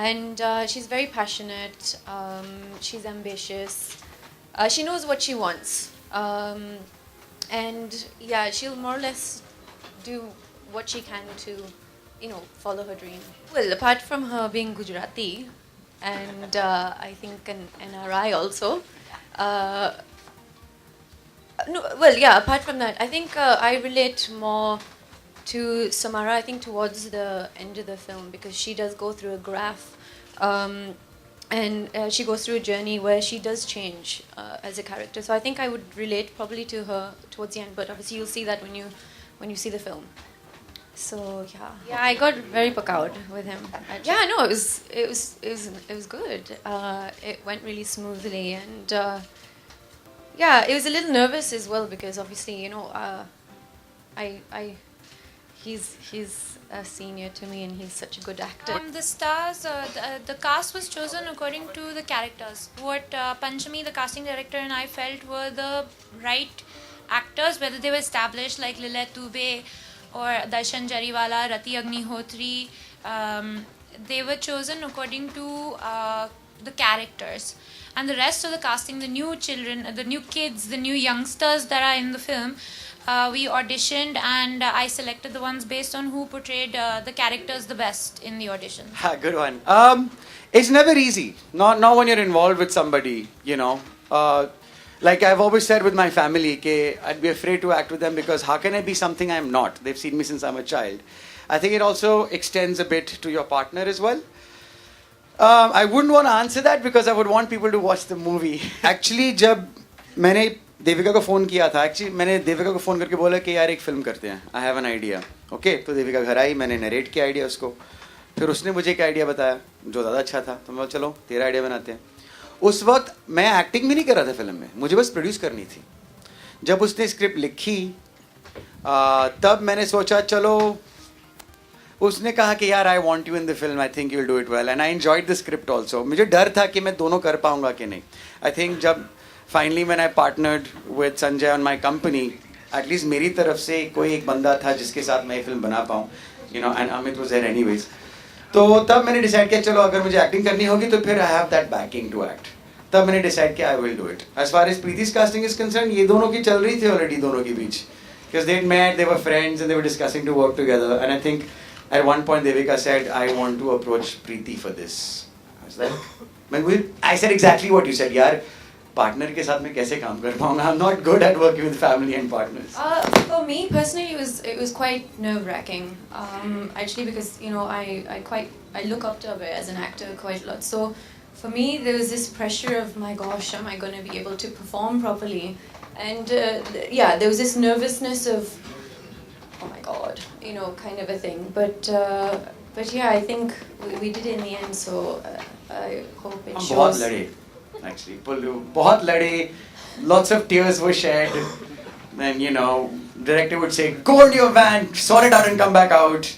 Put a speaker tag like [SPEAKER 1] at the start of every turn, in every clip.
[SPEAKER 1] and she's very passionate. She's ambitious. She knows what she wants, and yeah, she'll more or less do what she can to, follow her dream. Well, apart from her being Gujarati, and I think an NRI also. Uh, no, well, yeah. Apart from that, I think I relate more to Samara, I think, towards the end of the film, because she does go through a graph, and she goes through a journey where she does change as a character. So I think I would relate probably to her towards the end, but obviously you'll see that when you see the film. So yeah, I got very pakawed with him. Yeah, no, it was good. It went really smoothly, and yeah, it was a little nervous as well because obviously I he's a senior to me and he's such a good actor.
[SPEAKER 2] The stars, the cast was chosen according to the characters. What Panchami, the casting director, and I felt were the right actors, whether they were established like Lilith Dubey or Darshan Jariwala, Rati Agnihotri. They were chosen according to the characters. And the rest of the casting, the new children, the new kids, the new youngsters that are in the film, we auditioned and I selected the ones based on who portrayed the characters the best in the audition.
[SPEAKER 3] Good one. It's never easy. Not when you're involved with somebody, like I've always said with my family, I'd be afraid to act with them because how can I be something I'm not? They've seen me since I'm a child. I think it also extends a bit to your partner as well. I wouldn't want to answer that because I would want people to watch the movie. Actually, जब मैंने देविका को phone किया था, मैंने देविका को phone करके बोला कि यार एक फ़िल्म करते हैं, I have an idea. Okay, तो देविका घर आई, मैंने नरेट किया आइडिया उसको, फिर उसने मुझे एक आइडिया बताया जो ज़्यादा अच्छा था, तो मैं बोला चलो तेरा आइडिया बनाते हैं. उस वक्त मैं एक्टिंग भी नहीं कर रहा था फिल्म में, मुझे बस प्रोड्यूस करनी थी. जब उसने स्क्रिप्ट लिखी तब मैंने सोचा चलो, उसने कहा कि यार I want you in the film, I think you will do it well, and I enjoyed the script also. मुझे डर था कि मैं दोनों कर पाऊंगा कि नहीं. आई थिंक जब finally when I partnered with Sanjay on my company, at least मेरी तरफ से कोई एक बंदा था जिसके साथ मैं ये फिल्म बना पाऊँ, and Amit was there anyways. तो तब मैंने डिसाइड किया चलो अगर मुझे एक्टिंग करनी होगी तो फिर I have that backing to act. तब मैंने डिसाइड किया I will do it. As far as Preeti's casting is concerned, ये दोनों की चल रही थी ऑलरेडी दोनों के बीच, because they had met, they were friends and they were discussing to work together, and I think at one point Devika said I want to approach Preeti for this. I was like, I said exactly what you said, यार partner के साथ मैं कैसे काम कर पाऊंगा? I'm not good at working with family and partners.
[SPEAKER 1] For me personally, it was quite nerve-wracking. Actually, because I look up to Abhay as an actor quite a lot. So for me, there was this pressure of my gosh, am I going to be able to perform properly? And there was this nervousness of oh my god, kind of a thing. But yeah, I think we did it in the end. So I hope it shows.
[SPEAKER 3] बहुत लड़े, actually. बहुत लड़े. Lots of tears were shed. Then director would say, "Go into your van, sort it out, and come back out."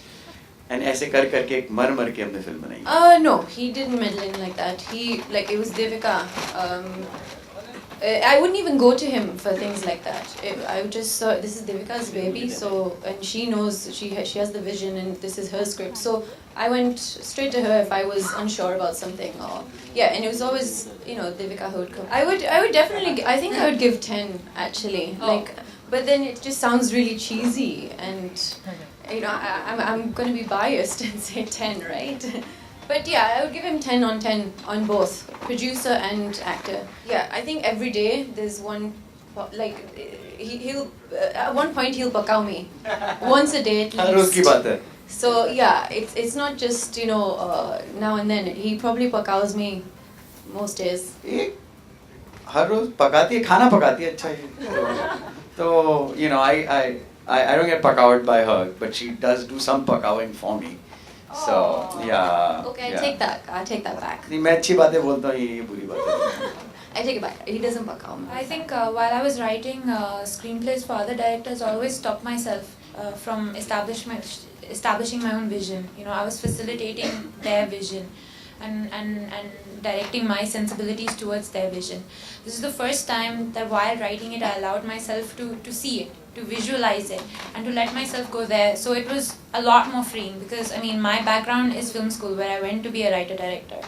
[SPEAKER 3] And ऐसे करके मर के हमने film बनाई.
[SPEAKER 1] No, he didn't meddle in like that. It was Devika. I wouldn't even go to him for things like that. I would just saw this is Devika's baby, and she knows she has the vision and this is her script. So I went straight to her if I was unsure about something, and it was always Devika who would come. I would definitely, I think I would give 10 actually. But then it just sounds really cheesy, and I'm going to be biased and say 10, right? But yeah, I would give him 10 on 10 on both producer and actor. Yeah, I think every day there's one, he'll at one point he'll pakao me once a day at least.
[SPEAKER 3] हर रोज की बात है.
[SPEAKER 1] So yeah, it's not just now and then. He probably pakaos me most days.
[SPEAKER 3] हर रोज पकाती है, खाना पकाती है अच्छा ही. तो I don't get pakawed by her, but she does do some pakawing for me. So yeah.
[SPEAKER 1] Okay, I'll take that back.
[SPEAKER 3] नहीं, मैं अच्छी बातें बोलता हूँ, ये बुरी बातें.
[SPEAKER 1] I take it back. He doesn't pakao me.
[SPEAKER 2] I think while I was writing screenplays for other directors, I always stopped myself from establishing my own vision. I was facilitating their vision. and directing my sensibilities towards their vision. This is the first time that while writing it, I allowed myself to see it, to visualize it, and to let myself go there. So it was a lot more freeing because, I mean, my background is film school where I went to be a writer-director.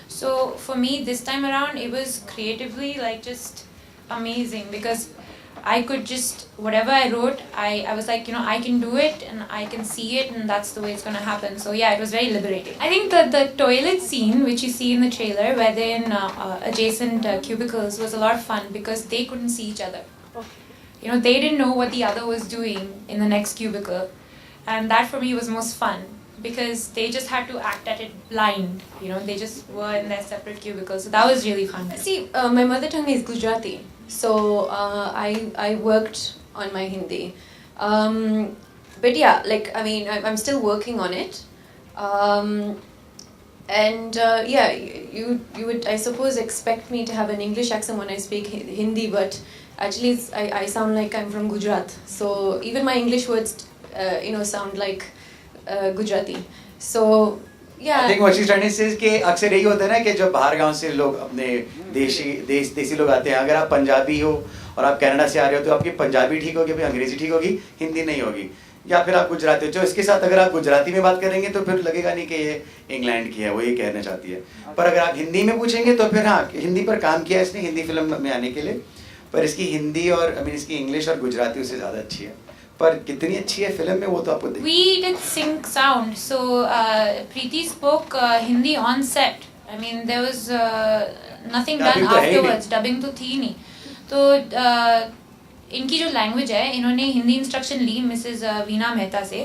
[SPEAKER 2] So for me, this time around, it was creatively like just amazing because I could just, whatever I wrote, I was like, I can do it and I can see it and that's the way it's going to happen. So yeah, it was very liberating. I think that the toilet scene, which you see in the trailer, where they're in adjacent cubicles, was a lot of fun because they couldn't see each other. They didn't know what the other was doing in the next cubicle. And that for me was most fun because they just had to act at it blind. They just were in their separate cubicles. So that was really fun.
[SPEAKER 1] See, my mother tongue is Gujarati. So I worked on my Hindi. But yeah, I'm still working on it. Yeah, you would, I suppose, expect me to have an English accent when I speak Hindi, but actually I sound like I'm from Gujarat. So even my English words, sound like Gujarati. So yeah.
[SPEAKER 3] I think what she's trying to say is कि अक्सर यही होता है ना कि जब बाहर गांव से लोग अपने देसी लोग आते हैं, अगर आप पंजाबी हो और आप कनाडा से आ रहे हो तो आपकी पंजाबी ठीक होगी, फिर अंग्रेजी ठीक होगी, हिंदी नहीं होगी, या फिर आप गुजराती हो। जो इसके साथ अगर आप गुजराती में बात करेंगे तो फिर लगेगा नहीं कि ये इंग्लैंड की है, वो ये कहना चाहती है। पर अगर आप हिंदी में पूछेंगे तो फिर हाँ, हिंदी पर काम किया इसने हिंदी फिल्म में आने के लिए, पर इसकी हिंदी और इसकी इंग्लिश और गुजराती उससे ज़्यादा अच्छी है। पर कितनी अच्छी है फिल्म में वो तो आपको देखिए।
[SPEAKER 2] We did sync sound, so Preeti spoke Hindi on set. I mean there was nothing done afterwards. Dubbing तो थी नहीं। तो इनकी जो लैंग्वेज है, इन्होंने हिंदी इंस्ट्रक्शन ली मिसेस वीना मेहता से,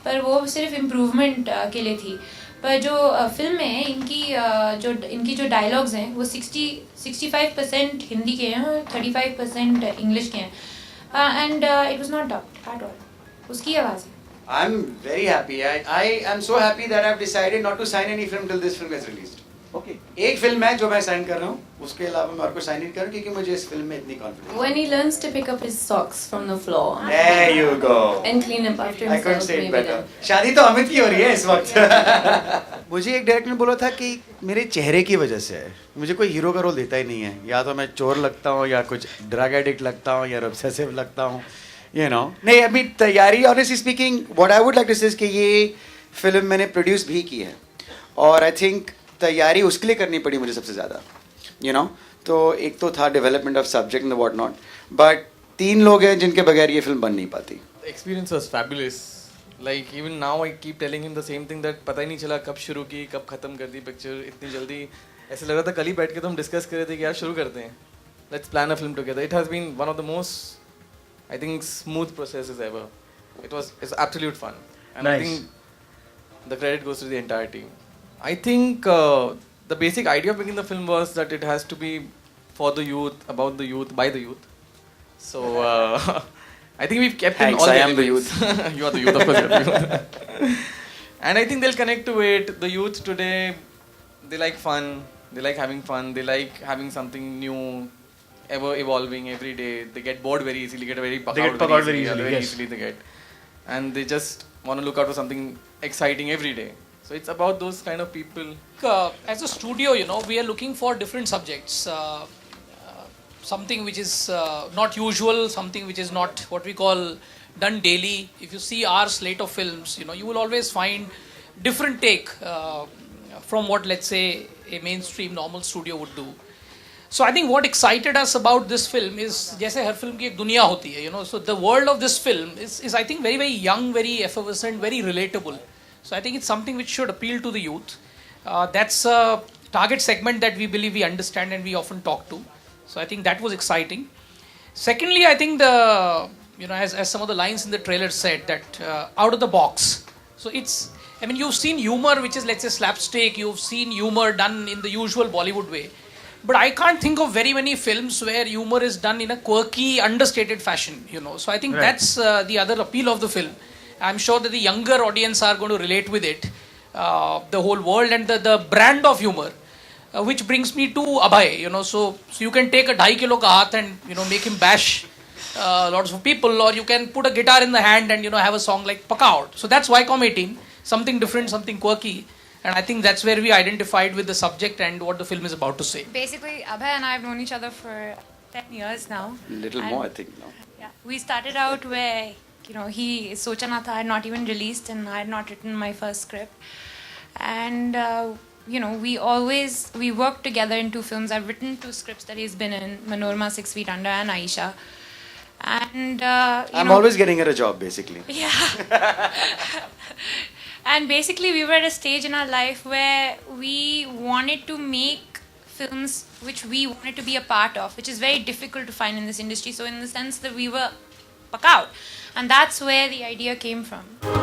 [SPEAKER 2] पर वो सिर्फ इम्प्रूवमेंट के लिए थी। पर जो फिल्म में इनकी जो डायलॉग्स हैं वो 65% हिंदी के हैं और 35% इंग्लिश के हैं। And it was not dubbed at all. उसकी आवाज़ है।
[SPEAKER 3] I'm very happy. I am so happy that I've decided not to sign any film till this film is released. Okay. एक फिल्म है जो मैं साइन कर रहा हूँ, उसके अलावा मैं और कोई साइन नहीं कर रहा क्योंकि मुझे इस फिल्म में इतनी confidence.
[SPEAKER 1] When he learns to pick up his socks from the floor.
[SPEAKER 3] There you go.
[SPEAKER 1] And clean up after himself.
[SPEAKER 3] I couldn't say it better. शादी तो अमित की हो रही है इस वक्त। मुझे एक डायरेक्टर ने बोला था कि मेरे चेहरे की वजह से है, मुझे कोई हीरो का रोल देता ही नहीं है, या तो मैं चोर लगता हूँ या कुछ ड्रग एडिक्ट लगता हूँ या ऑब्सेसिव लगता हूँ, नहीं अभी तैयारी honestly speaking what I would like to say कि ये फिल्म मैंने प्रोड्यूस भी की है और आई थिंक तैयारी उसके लिए करनी पड़ी मुझे सबसे ज़्यादा, तो एक तो था development of subject and what not, but 3 लोग हैं जिनके बगैर ये फिल्म बन नहीं पाती।
[SPEAKER 4] Experience was fabulous, like even now I keep telling him the same thing that पता ही नहीं चला कब शुरू की कब खत्म कर दी पिक्चर इतनी जल्दी। ऐसे लग रहा था कल ही बैठ के तो हम डिस्कस कर रहे थे कि यार शुरू करते हैं, let's plan a film together. It has been one of the most I think smooth processes ever. It's absolute fun and I think the credit goes to the entire team. I think the basic idea of making the film was that it has to be for the youth, about the youth, by the youth. So I think we've kept in all the elements. I am the youth. You are the youth, of course. You are the youth. And I think they'll connect to it. The youth today, they like fun. They like having fun. They like having something new, ever evolving every day. They get bored very easily. Get very
[SPEAKER 5] they get puck out very easily.
[SPEAKER 4] Very easily they get, and they just want to look out for something exciting every day. So it's about those kind of people.
[SPEAKER 6] As a studio, we are looking for different subjects. Something which is not usual, something which is not what we call done daily. If you see our slate of films, you will always find different take from what, let's say, a mainstream normal studio would do. So I think what excited us about this film is, जैसे हर film की एक दुनिया होती है, so the world of this film is I think very, very young, very effervescent, very relatable. So I think it's something which should appeal to the youth. That's a target segment that we believe we understand and we often talk to. So I think that was exciting. Secondly, I think as some of the lines in the trailer said, that out of the box. So you've seen humor which is, let's say, slapstick. You've seen humor done in the usual Bollywood way. But I can't think of very many films where humor is done in a quirky, understated fashion. So I think that's the other appeal of the film. I'm sure that the younger audience are going to relate with it, the whole world and the brand of humor, which brings me to Abhay. So you can take a 2.5 kilo ka haath and make him bash lots of people, or you can put a guitar in the hand and have a song like Paka Out. So that's Wycom 18, something different, something quirky. And I think that's where we identified with the subject and what the film is about to say.
[SPEAKER 2] Basically, Abhay and I have known each other for 10 years now.
[SPEAKER 3] Little
[SPEAKER 2] And-
[SPEAKER 3] more, I think. No.
[SPEAKER 2] Yeah, we started out where he Sochanatha had not even released, and I had not written my first script, and we worked together in 2 films. I've written 2 scripts that he's been in, Manorama, 6 Feet Under, and Aisha, and
[SPEAKER 3] I'm always getting her a job, basically.
[SPEAKER 2] yeah. And basically, we were at a stage in our life where we wanted to make films which we wanted to be a part of, which is very difficult to find in this industry. So, in the sense that we were puck out, and that's where the idea came from.